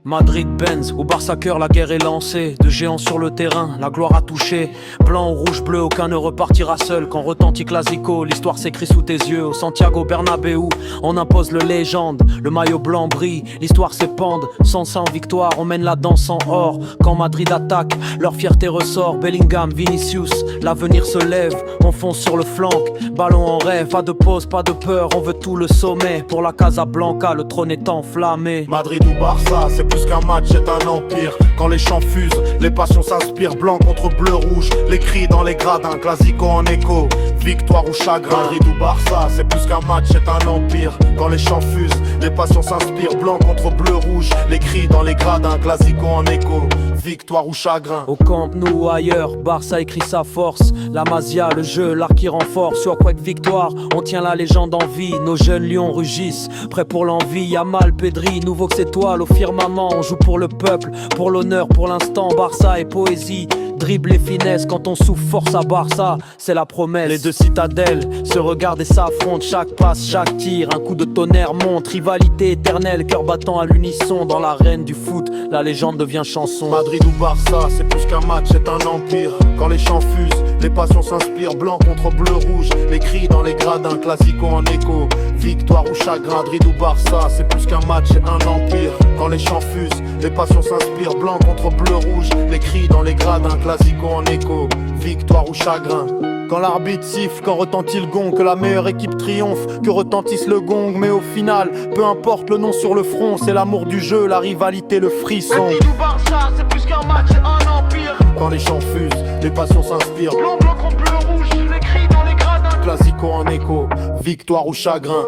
Madrid-Benz, au Barça cœur la guerre est lancée. De géants sur le terrain, la gloire a touché. Blanc ou rouge, bleu, aucun ne repartira seul. Quand retentit Clasico, l'histoire s'écrit sous tes yeux. Au Santiago Bernabéu, on impose le légende. Le maillot blanc brille, l'histoire s'épande. Sans victoire, on mène la danse en or. Quand Madrid attaque, leur fierté ressort. Bellingham, Vinicius, l'avenir se lève. On fonce sur le flanc, ballon en rêve. Pas de pause, pas de peur, on veut tout le sommet. Pour la Casablanca, le trône est enflammé. Madrid ou Barça, c'est plus qu'un match, c'est un empire. Quand les chants fusent, les passions s'inspirent. Blanc contre bleu-rouge, les cris dans les gradins. Clasico en écho, victoire ou chagrin. Madrid ou Barça, c'est plus qu'un match, c'est un empire. Quand les chants fusent, les passions s'inspirent. Blanc contre bleu-rouge, les cris dans les gradins. Clasico en écho, victoire ou chagrin. Au Camp Nou ou ailleurs, Barça écrit sa force. La Masia, le jeu, l'art qui renforce. Sur quoi que victoire, on tient la légende en vie. Nos jeunes lions rugissent, prêts pour l'envie. Yamal, Pedri, nouveau que étoile au firmament. On joue pour le peuple, pour l'honneur, pour l'instant. Barça et poésie, dribble et finesse. Quand on souffle force à Barça, c'est la promesse. Les deux citadelles se regardent et s'affrontent. Chaque passe, chaque tir, un coup de tonnerre monte. Rivalité éternelle, cœur battant à l'unisson. Dans l'arène du foot, la légende devient chanson. Madrid ou Barça, c'est plus qu'un match, c'est un empire. Quand les chants fusent, les passions s'inspirent. Blanc contre bleu-rouge, les cris dans les gradins. Clasico en écho, victoire ou chagrin. Madrid ou Barça, c'est plus qu'un match, c'est un empire. Quand les chants fusent, les passions s'inspirent. Blanc contre bleu-rouge, les cris dans les gradins. Clasico en écho, victoire ou chagrin. Quand l'arbitre siffle, quand retentit le gong, que la meilleure équipe triomphe, que retentisse le gong. Mais au final, peu importe le nom sur le front, c'est l'amour du jeu, la rivalité, le frisson. Madrid ou Barça, c'est plus qu'un match, c'est un empire. Quand les chants fusent, les passions s'inspirent. Blanc contre bleu-rouge, les cris dans les gradins. Clasico en écho, victoire ou chagrin.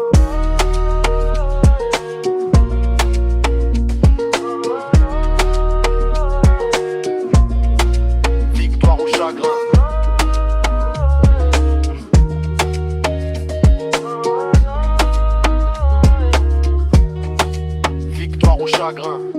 Victoire ou chagrin. Victoire ou chagrin.